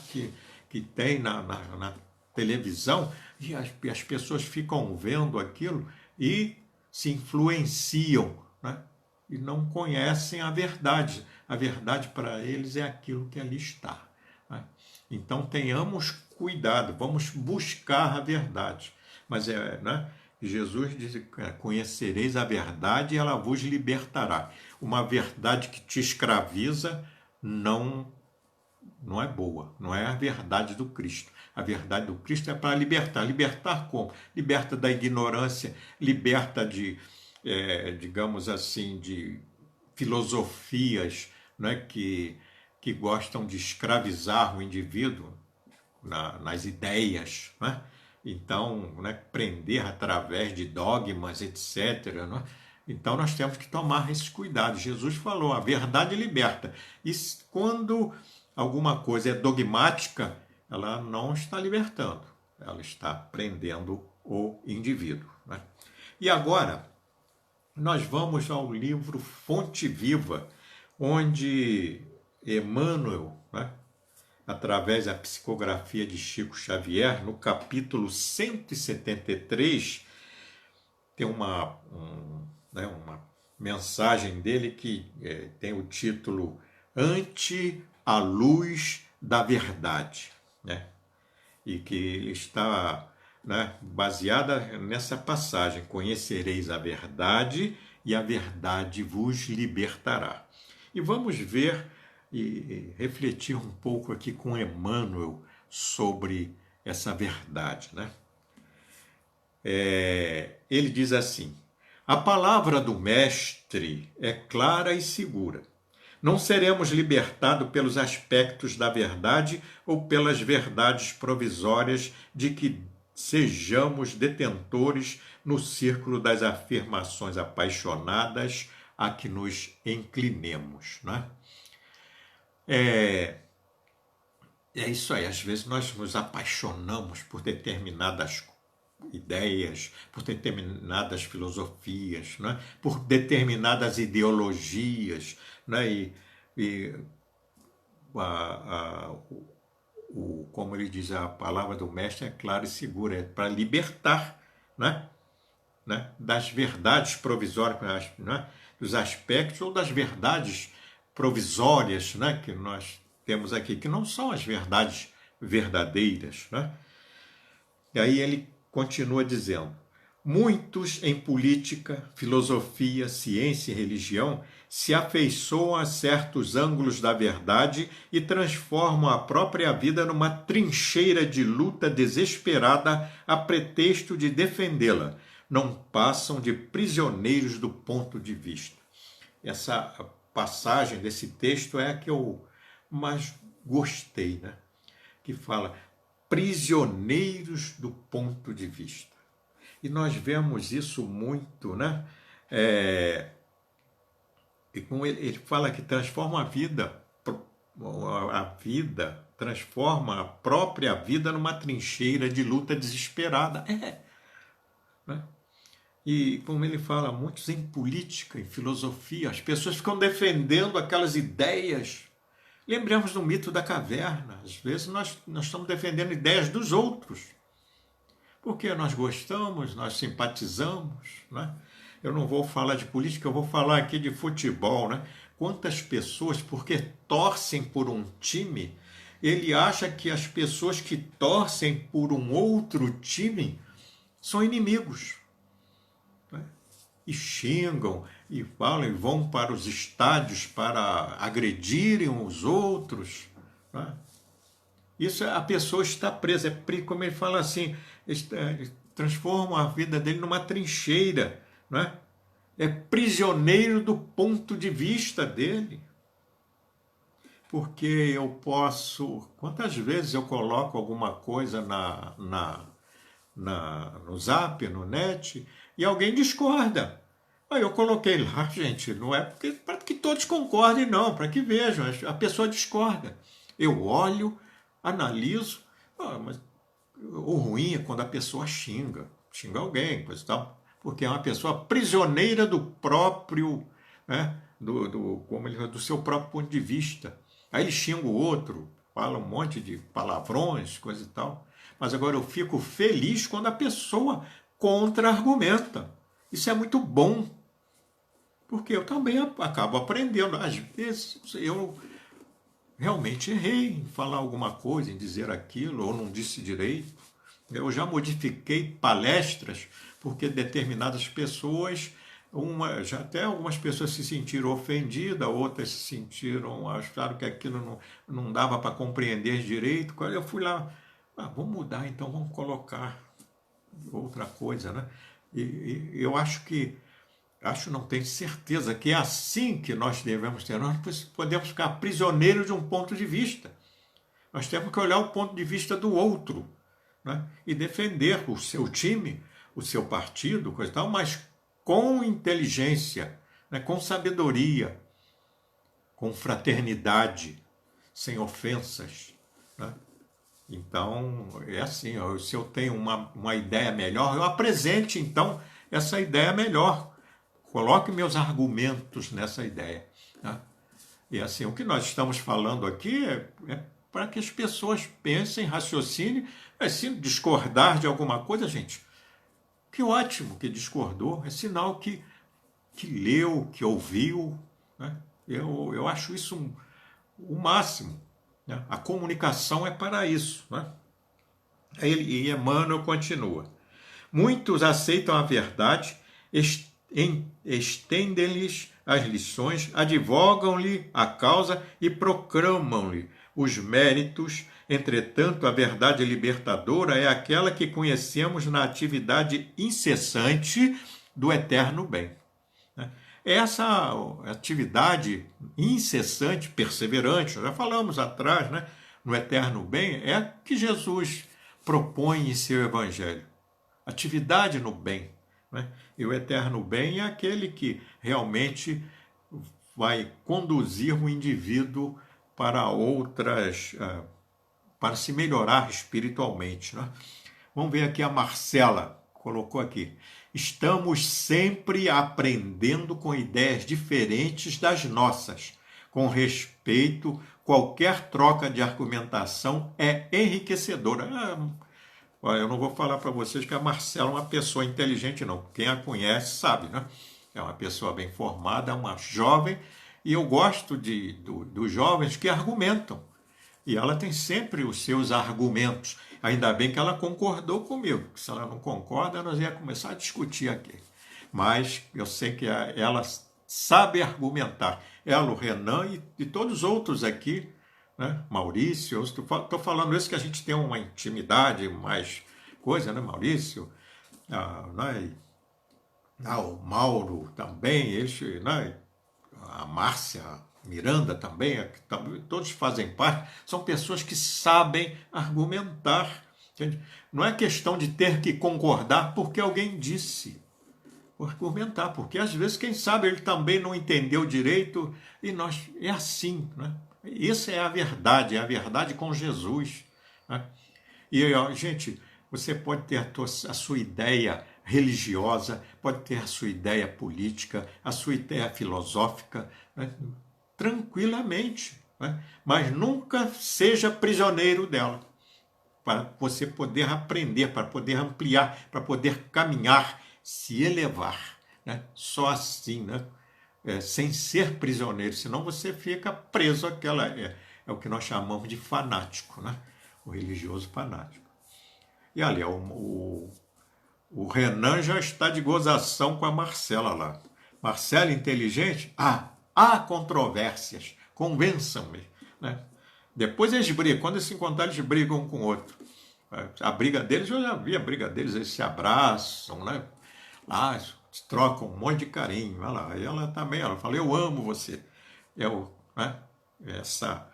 que tem na televisão, e as pessoas ficam vendo aquilo e se influenciam, né? E não conhecem a verdade. A verdade para eles é aquilo que ali está, né? Então tenhamos cuidado, vamos buscar a verdade. Mas né, Jesus diz: conhecereis a verdade e ela vos libertará. Uma verdade que te escraviza não é boa, não é a verdade do Cristo. A verdade do Cristo é para libertar. Libertar como? Liberta da ignorância, liberta digamos assim, de filosofias, né, que gostam de escravizar o indivíduo nas ideias, né? Então, né, prender através de dogmas, etc., né? Então, nós temos que tomar esses cuidados. Jesus falou, a verdade liberta. E quando alguma coisa é dogmática, ela não está libertando, ela está prendendo o indivíduo, né? E agora, nós vamos ao livro Fonte Viva, onde Emmanuel, né, através da psicografia de Chico Xavier, no capítulo 173, tem né, uma mensagem dele que tem o título Ante a Luz da Verdade, né? E que ele está, né, baseada nessa passagem: conhecereis a verdade e a verdade vos libertará. E vamos ver e refletir um pouco aqui com Emmanuel sobre essa verdade, né? Ele diz assim: a palavra do Mestre é clara e segura. Não seremos libertados pelos aspectos da verdade ou pelas verdades provisórias de que sejamos detentores no círculo das afirmações apaixonadas a que nos inclinemos, né? é isso aí, às vezes nós nos apaixonamos por determinadas ideias, por determinadas filosofias, né? Por determinadas ideologias, né? E a, como ele diz, a palavra do mestre é clara e segura, é para libertar, né? Das verdades provisórias, né? Dos aspectos ou das verdades provisórias, né? Que nós temos aqui, que não são as verdades verdadeiras, né? E aí ele continua dizendo: muitos em política, filosofia, ciência e religião se afeiçoam a certos ângulos da verdade e transformam a própria vida numa trincheira de luta desesperada a pretexto de defendê-la. Não passam de prisioneiros do ponto de vista. Essa passagem desse texto é a que eu mais gostei, né? Que fala prisioneiros do ponto de vista. E nós vemos isso muito, né? E como ele fala que transforma a vida, transforma a própria vida numa trincheira de luta desesperada. Né? E como ele fala, muitos em política, em filosofia, as pessoas ficam defendendo aquelas ideias. Lembramos do mito da caverna. Às vezes nós estamos defendendo ideias dos outros. Porque nós gostamos, nós simpatizamos. Né? Eu não vou falar de política, eu vou falar aqui de futebol. Né? Quantas pessoas, porque torcem por um time, ele acha que as pessoas que torcem por um outro time são inimigos. Né? E xingam, e falam, e vão para os estádios para agredirem os outros. Né? Isso, a pessoa está presa, como ele fala assim, transforma a vida dele numa trincheira, né? É prisioneiro do ponto de vista dele. Porque eu posso, quantas vezes eu coloco alguma coisa no Zap, no net, e alguém discorda. Aí eu coloquei lá, gente, não é para que todos concordem, não, para que vejam, a pessoa discorda. Eu olho, analiso, mas o ruim é quando a pessoa xinga alguém, coisa e tal, porque é uma pessoa prisioneira do próprio, né, do seu próprio ponto de vista. Aí ele xinga o outro, fala um monte de palavrões, coisa e tal. Mas agora eu fico feliz quando a pessoa contra-argumenta. Isso é muito bom, porque eu também acabo aprendendo. Às vezes eu realmente errei em falar alguma coisa, em dizer aquilo, ou não disse direito. Eu já modifiquei palestras porque determinadas pessoas, já até algumas pessoas se sentiram ofendidas, outras se sentiram, acharam que aquilo não dava para compreender direito. Quando eu fui lá, vamos mudar, então vamos colocar outra coisa, né? E eu não tenho certeza que é assim que nós devemos ter. Nós podemos ficar prisioneiros de um ponto de vista. Nós temos que olhar o ponto de vista do outro, né? E defender o seu time, o seu partido, coisa e tal, mas com inteligência, né? Com sabedoria, com fraternidade, sem ofensas. Né? Então, é assim, se eu tenho uma ideia melhor, eu apresente, então, essa ideia melhor. Coloque meus argumentos nessa ideia. Né? E assim, o que nós estamos falando aqui é para que as pessoas pensem, raciocinem, se discordar de alguma coisa, gente, que ótimo que discordou, é sinal que leu, que ouviu. Né? Eu acho isso o máximo. Né? A comunicação é para isso. Né? E Emmanuel continua. Muitos aceitam a verdade, estendem-lhes as lições, advogam-lhe a causa e proclamam-lhe os méritos. Entretanto, a verdade libertadora é aquela que conhecemos na atividade incessante do eterno bem. Essa atividade incessante, perseverante, já falamos atrás, né, no eterno bem, é a que Jesus propõe em seu evangelho. Atividade no bem. Né? E o eterno bem é aquele que realmente vai conduzir o indivíduo para outras para se melhorar espiritualmente, né? Vamos ver aqui a Marcela, colocou aqui. Estamos sempre aprendendo com ideias diferentes das nossas. Com respeito, qualquer troca de argumentação é enriquecedora. Olha, eu não vou falar para vocês que a Marcela é uma pessoa inteligente, não. Quem a conhece sabe, né? É uma pessoa bem formada, uma jovem, e eu gosto dos jovens que argumentam. E ela tem sempre os seus argumentos. Ainda bem que ela concordou comigo, porque se ela não concorda, nós ia começar a discutir aqui. Mas eu sei que ela sabe argumentar. Ela, o Renan e todos os outros aqui, né? Maurício, estou falando isso que a gente tem uma intimidade, mais coisa, né? Maurício, né? O Mauro também, eles, né? A Márcia, Miranda também, todos fazem parte, são pessoas que sabem argumentar. Entende? Não é questão de ter que concordar porque alguém disse, argumentar, porque às vezes, quem sabe, ele também não entendeu direito, e nós, é assim, né? Essa é a verdade com Jesus, né? E, gente, você pode ter a sua ideia religiosa, pode ter a sua ideia política, a sua ideia filosófica, né? Tranquilamente, né? Mas nunca seja prisioneiro dela, para você poder aprender, para poder ampliar, para poder caminhar, se elevar, né? Só assim, né? Sem ser prisioneiro, senão você fica preso àquela. É o que nós chamamos de fanático, né? O religioso fanático. E ali, o Renan já está de gozação com a Marcela lá. Marcela inteligente? Há controvérsias. Convençam-me, né? Depois eles brigam. Quando eles se encontrarem, eles brigam um com o outro. A briga deles, eu já vi a briga deles, eles se abraçam, né? Lá, trocam um monte de carinho. Olha lá. E ela também, ela fala, eu amo você. Né? Essa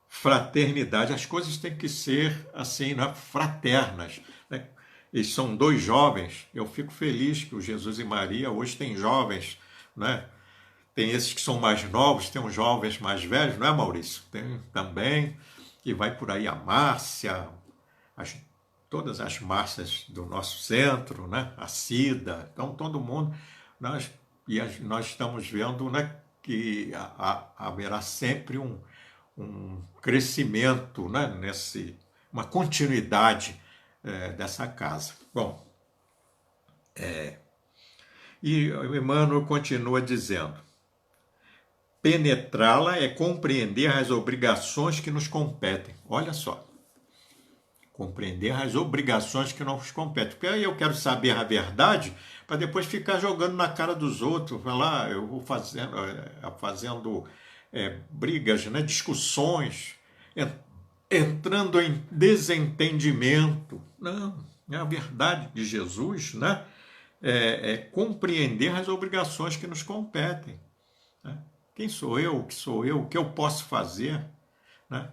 fraternidade. As coisas têm que ser assim, né? Fraternas, né? Eles são dois jovens. Eu fico feliz que o Jesus e Maria hoje tem jovens, né? Tem esses que são mais novos, tem uns jovens mais velhos, não é, Maurício? Tem também, e vai por aí a Márcia, todas as Márcias do nosso centro, né? A Cida, então todo mundo, nós estamos vendo, né, que haverá sempre um crescimento, né, uma continuidade dessa casa. Bom, e o Emmanuel continua dizendo, penetrá-la é compreender as obrigações que nos competem. Olha só, compreender as obrigações que nos competem. Porque aí eu quero saber a verdade para depois ficar jogando na cara dos outros, falar, eu vou fazendo brigas, né, discussões, entrando em desentendimento. Não, é a verdade de Jesus, né? Compreender as obrigações que nos competem, né? Quem sou eu? O que sou eu? O que eu posso fazer, né?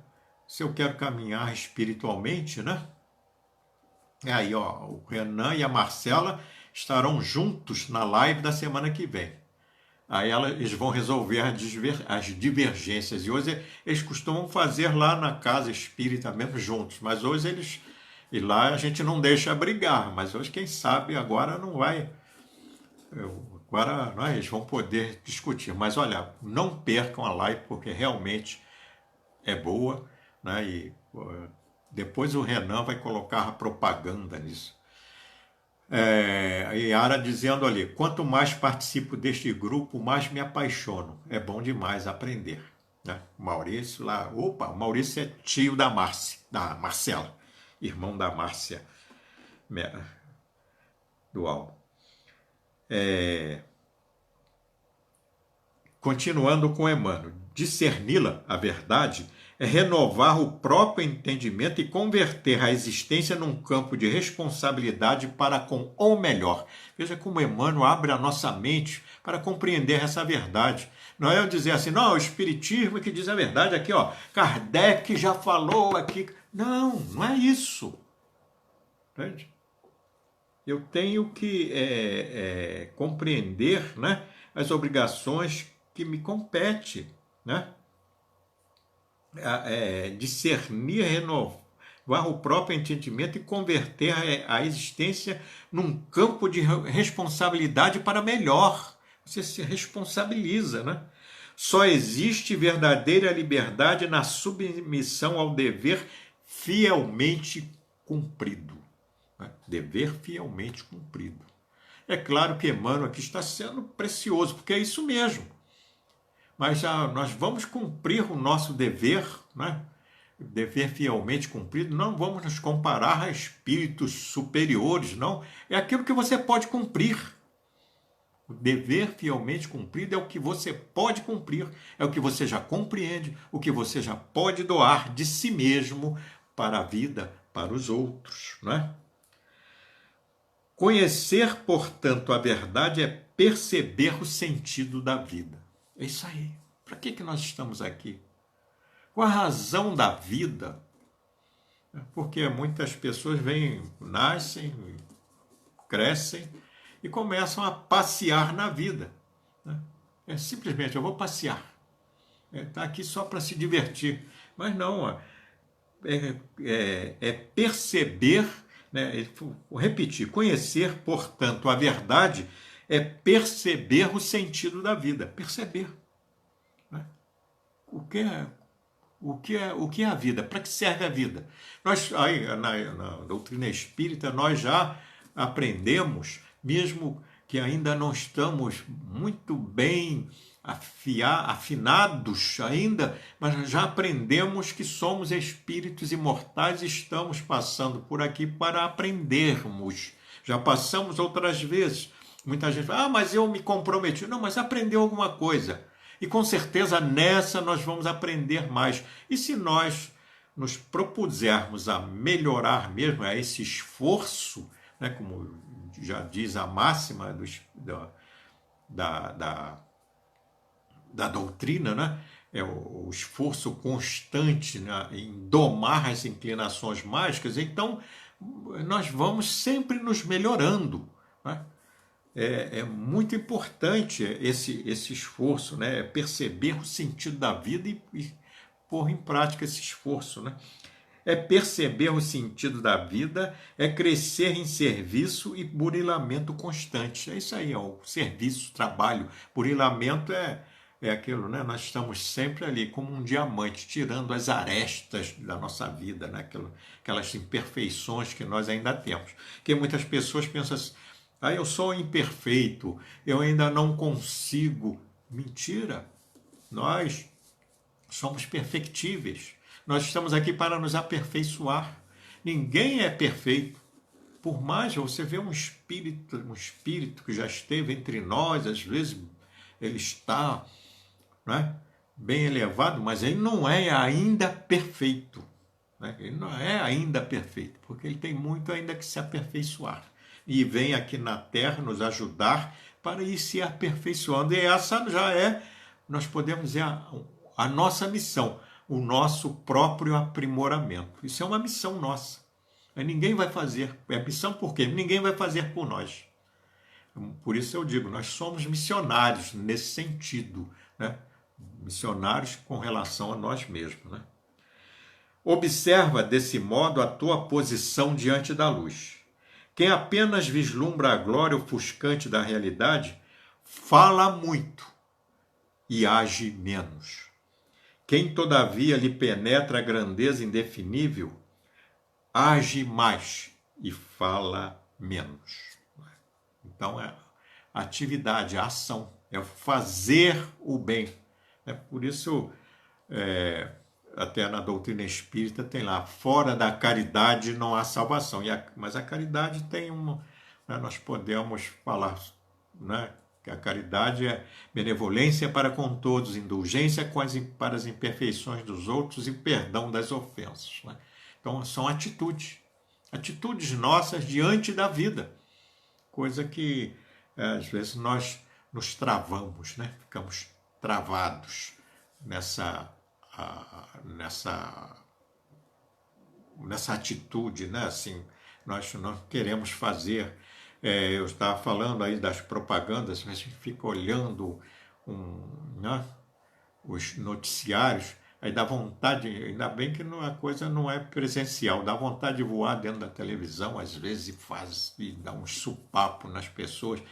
Se eu quero caminhar espiritualmente, né? Aí, ó, o Renan e a Marcela estarão juntos na live da semana que vem. Aí eles vão resolver as divergências. E hoje eles costumam fazer lá na casa espírita mesmo juntos. Mas hoje e lá a gente não deixa brigar. Mas hoje, quem sabe, agora não vai. Agora eles vão poder discutir. Mas olha, não percam a live, porque realmente é boa, né? E depois o Renan vai colocar a propaganda nisso. A Yara dizendo ali, quanto mais participo deste grupo, mais me apaixono. É bom demais aprender, né? O Maurício lá, o Maurício é tio da Marcela, irmão da Márcia Dual. Continuando com Emmanuel, discerni-la, a verdade, é renovar o próprio entendimento e converter a existência num campo de responsabilidade para com o melhor. Veja como Emmanuel abre a nossa mente para compreender essa verdade. Não é eu dizer assim, não, o Espiritismo que diz a verdade aqui, ó, Kardec já falou aqui. Não, não é isso. Entende? Eu tenho que compreender, né, as obrigações que me competem, né? discernir, renovar o próprio entendimento e converter a existência num campo de responsabilidade para melhor. Você se responsabiliza, né? Só existe verdadeira liberdade na submissão ao dever fielmente cumprido. Né? Dever fielmente cumprido. É claro que Emmanuel aqui está sendo precioso, porque é isso mesmo. Mas nós vamos cumprir o nosso dever, né? Dever fielmente cumprido, não vamos nos comparar a espíritos superiores, não. É aquilo que você pode cumprir. O dever fielmente cumprido é o que você pode cumprir, é o que você já compreende, o que você já pode doar de si mesmo para a vida, para os outros, não é? Conhecer, portanto, a verdade é perceber o sentido da vida. É isso aí. Para que nós estamos aqui? Qual a razão da vida? Porque muitas pessoas nascem, crescem e começam a passear na vida. É simplesmente, eu vou passear. Está aqui só para se divertir. Mas não, é perceber, né? Vou repetir, conhecer, portanto, a verdade é perceber o sentido da vida. Perceber. Né? O que é a vida? Para que serve a vida? Nós, aí, na doutrina espírita, nós já aprendemos, mesmo que ainda não estamos muito bem afinados ainda, mas já aprendemos que somos espíritos imortais e estamos passando por aqui para aprendermos. Já passamos outras vezes. Muita gente fala, mas eu me comprometi. Não, mas aprendeu alguma coisa. E com certeza nessa nós vamos aprender mais. E se nós nos propusermos a melhorar mesmo, a esse esforço, né, como já diz a máxima da doutrina, né, é o esforço constante, né, em domar as inclinações mágicas, então nós vamos sempre nos melhorando, né? É muito importante esse esforço, né? Perceber o sentido da vida e pôr em prática esse esforço, né? É perceber o sentido da vida, é crescer em serviço e burilamento constante. É isso aí, é o serviço, trabalho. Burilamento é aquilo, né? Nós estamos sempre ali como um diamante, tirando as arestas da nossa vida, né? Aquelas imperfeições que nós ainda temos. Porque muitas pessoas pensam assim, eu sou imperfeito, eu ainda não consigo. Mentira! Nós somos perfectíveis. Nós estamos aqui para nos aperfeiçoar. Ninguém é perfeito. Por mais você vê um espírito que já esteve entre nós, às vezes ele está, né, bem elevado, mas ele não é ainda perfeito. Né? Ele não é ainda perfeito, porque ele tem muito ainda que se aperfeiçoar. E vem aqui na Terra nos ajudar para ir se aperfeiçoando. E essa já nós podemos dizer, a nossa missão, o nosso próprio aprimoramento. Isso é uma missão nossa. Ninguém vai fazer. É missão por quê? Ninguém vai fazer por nós. Por isso eu digo, nós somos missionários nesse sentido, né? Missionários com relação a nós mesmos, né? Observa desse modo a tua posição diante da luz. Quem apenas vislumbra a glória ofuscante da realidade, fala muito e age menos. Quem, todavia, lhe penetra a grandeza indefinível, age mais e fala menos. Então, é a atividade, a ação, é fazer o bem. Por isso, até na doutrina espírita tem lá, fora da caridade não há salvação. Mas a caridade tem nós podemos falar, né, que a caridade é benevolência para com todos, indulgência para as imperfeições dos outros e perdão das ofensas. Né? Então são atitudes nossas diante da vida, coisa que às vezes nós nos travamos, né? Ficamos travados nessa atitude, né? Assim, nós não queremos fazer. Eu estava falando aí das propagandas, a gente fica olhando né, os noticiários, Aí dá vontade, ainda bem que a coisa não é presencial, dá vontade de voar dentro da televisão, às vezes, e dá um supapo nas pessoas,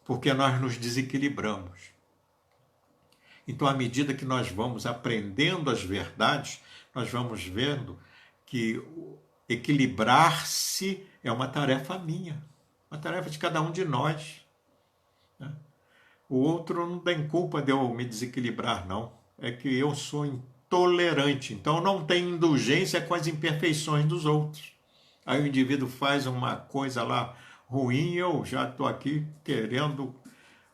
porque nós nos desequilibramos. Então, à medida que nós vamos aprendendo as verdades, nós vamos vendo que equilibrar-se é uma tarefa minha, uma tarefa de cada um de nós. Né? O outro não tem culpa de eu me desequilibrar, não. É que eu sou intolerante, então não tenho indulgência com as imperfeições dos outros. Aí o indivíduo faz uma coisa lá ruim e eu já estou aqui querendo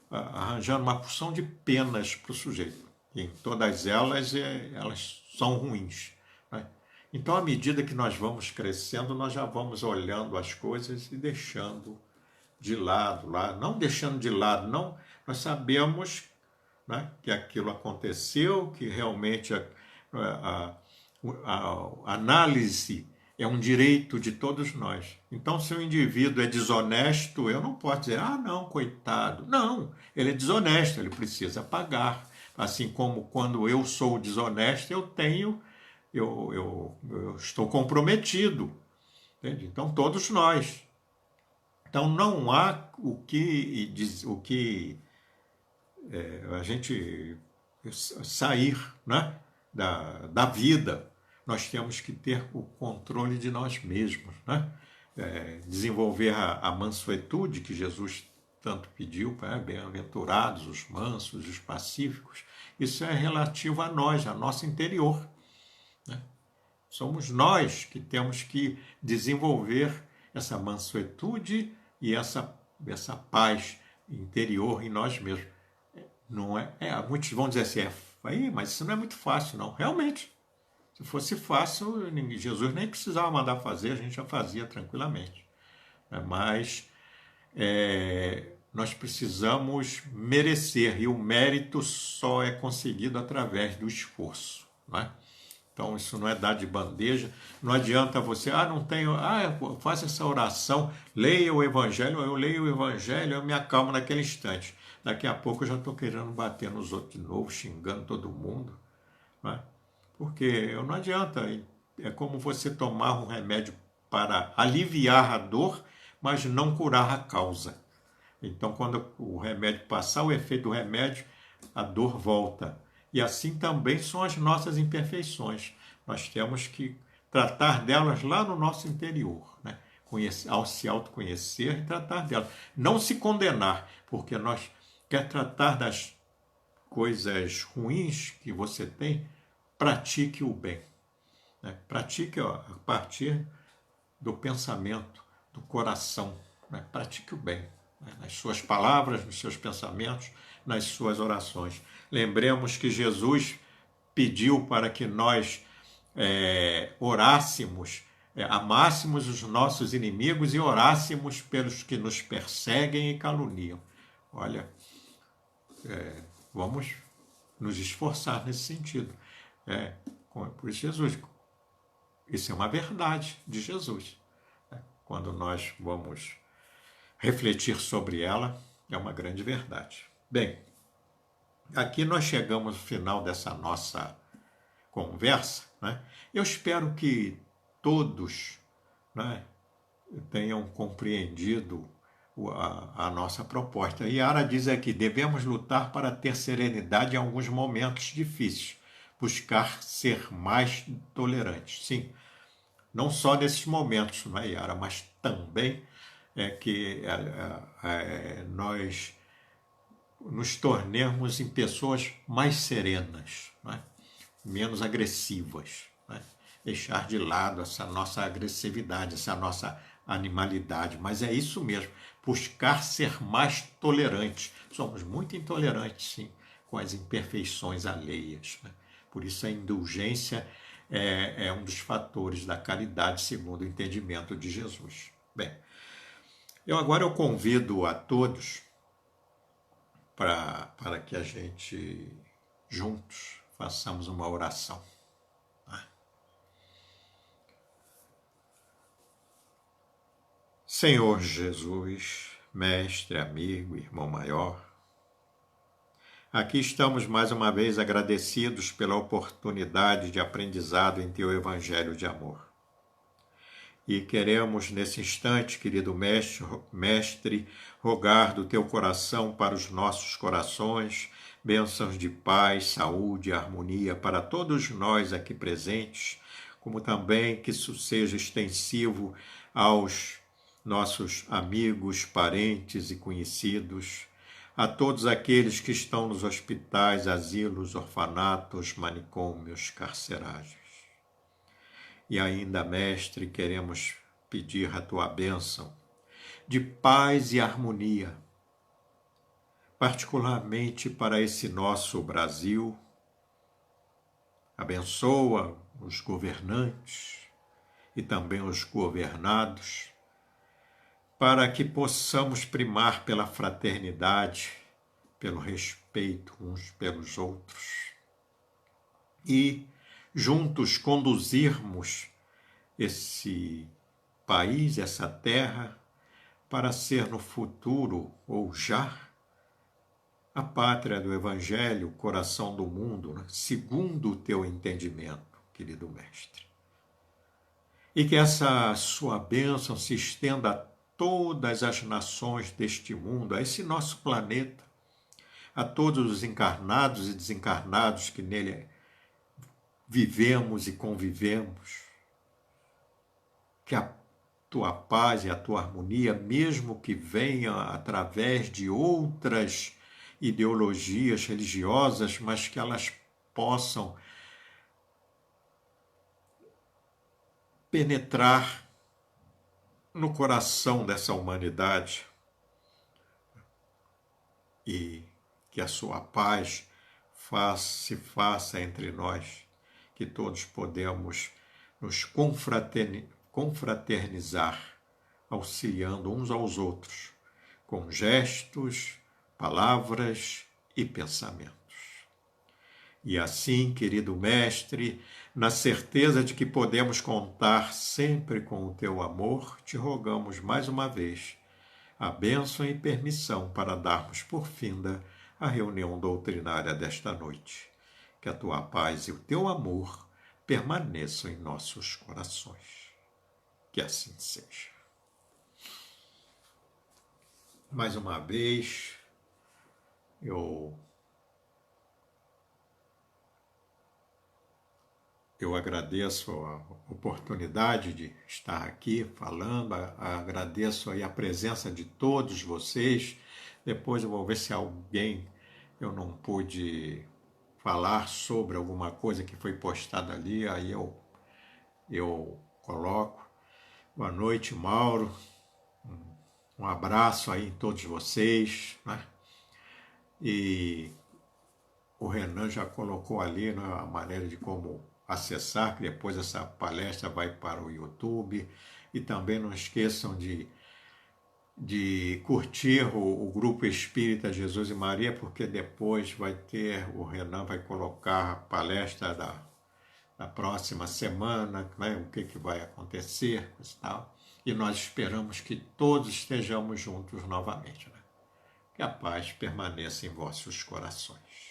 arranjando uma porção de penas para o sujeito. E em todas elas, elas são ruins. Né? Então, à medida que nós vamos crescendo, nós já vamos olhando as coisas e deixando de lado, não deixando de lado, não. Nós sabemos, né, que aquilo aconteceu, que realmente a análise é um direito de todos nós. Então, se o indivíduo é desonesto, eu não posso dizer, não, coitado. Não, ele é desonesto, ele precisa pagar. Assim como quando eu sou desonesto, eu estou comprometido. Entende? Então, todos nós. Então, não há o que a gente sair, né, da vida. Nós temos que ter o controle de nós mesmos, né? Desenvolver a mansuetude que Jesus tanto pediu, bem-aventurados os mansos, os pacíficos. Isso é relativo a nós, a nosso interior. Né? Somos nós que temos que desenvolver essa mansuetude e essa paz interior em nós mesmos. Não é, muitos vão dizer assim, mas isso não é muito fácil, não. Realmente, se fosse fácil, Jesus nem precisava mandar fazer, a gente já fazia tranquilamente. Mas nós precisamos merecer, e o mérito só é conseguido através do esforço. Né? Então, isso não é dar de bandeja. Não adianta você, não tenho, faça essa oração, leia o Evangelho, eu leio o Evangelho, eu me acalmo naquele instante. Daqui a pouco eu já estou querendo bater nos outros de novo, xingando todo mundo. Né? Porque não adianta, é como você tomar um remédio para aliviar a dor, mas não curar a causa. Então, quando o remédio passar o efeito do remédio, a dor volta. E assim também são as nossas imperfeições. Nós temos que tratar delas lá no nosso interior, né? Ao se autoconhecer e tratar delas. Não se condenar, porque nós quer tratar das coisas ruins que você tem, pratique o bem. Né? Pratique a partir do pensamento, do coração. Né? Pratique o bem. Né? Nas suas palavras, nos seus pensamentos, nas suas orações. Lembremos que Jesus pediu para que nós orássemos, amássemos os nossos inimigos e orássemos pelos que nos perseguem e caluniam. Olha, vamos nos esforçar nesse sentido. Por isso, Jesus, isso é uma verdade de Jesus. Quando nós vamos refletir sobre ela, é uma grande verdade. Bem, aqui nós chegamos ao final dessa nossa conversa. Né? Eu espero que todos, né, tenham compreendido a nossa proposta. E Yara diz aqui, devemos lutar para ter serenidade em alguns momentos difíceis, buscar ser mais tolerantes. Sim, não só nesses momentos, não é, Yara, mas também que nós nos tornemos em pessoas mais serenas, não é? Menos agressivas. Né? Deixar de lado essa nossa agressividade, essa nossa animalidade. Mas é isso mesmo, buscar ser mais tolerante. Somos muito intolerantes, sim, com as imperfeições alheias. Né? Por isso a indulgência é um dos fatores da caridade, segundo o entendimento de Jesus. Bem, agora eu convido a todos para que a gente, juntos, façamos uma oração. Senhor Jesus, mestre, amigo, irmão maior, Aqui estamos mais uma vez agradecidos pela oportunidade de aprendizado em Teu Evangelho de amor. E queremos, nesse instante, querido Mestre, rogar do Teu coração para os nossos corações, bênçãos de paz, saúde e harmonia para todos nós aqui presentes, como também que isso seja extensivo aos nossos amigos, parentes e conhecidos, a todos aqueles que estão nos hospitais, asilos, orfanatos, manicômios, carcerários. E ainda, Mestre, queremos pedir a Tua bênção de paz e harmonia, particularmente para esse nosso Brasil. Abençoa os governantes e também os governados, para que possamos primar pela fraternidade, pelo respeito uns pelos outros e juntos conduzirmos esse país, essa terra, para ser no futuro ou já a pátria do Evangelho, o coração do mundo, segundo o teu entendimento, querido Mestre. E que essa sua bênção se estenda a todas as nações deste mundo, a esse nosso planeta, a todos os encarnados e desencarnados que nele vivemos e convivemos. Que a tua paz e a tua harmonia, mesmo que venha através de outras ideologias religiosas, mas que elas possam penetrar no coração dessa humanidade e que a sua paz se faça entre nós, que todos podemos nos confraternizar, auxiliando uns aos outros, com gestos, palavras e pensamentos. E assim, querido Mestre, na certeza de que podemos contar sempre com o teu amor, te rogamos mais uma vez a bênção e permissão para darmos por finda a reunião doutrinária desta noite. Que a tua paz e o teu amor permaneçam em nossos corações. Que assim seja. Mais uma vez, eu agradeço a oportunidade de estar aqui falando, agradeço aí a presença de todos vocês. Depois eu vou ver se alguém eu não pude falar sobre alguma coisa que foi postada ali, aí eu coloco. Boa noite, Mauro. Um abraço aí em todos vocês, né? E o Renan já colocou ali, né, a maneira de como acessar, que depois essa palestra vai para o YouTube. E também não esqueçam de curtir o Grupo Espírita Jesus e Maria, porque depois o Renan vai colocar a palestra da próxima semana, né, o que vai acontecer e tal. E nós esperamos que todos estejamos juntos novamente, né? Que a paz permaneça em vossos corações.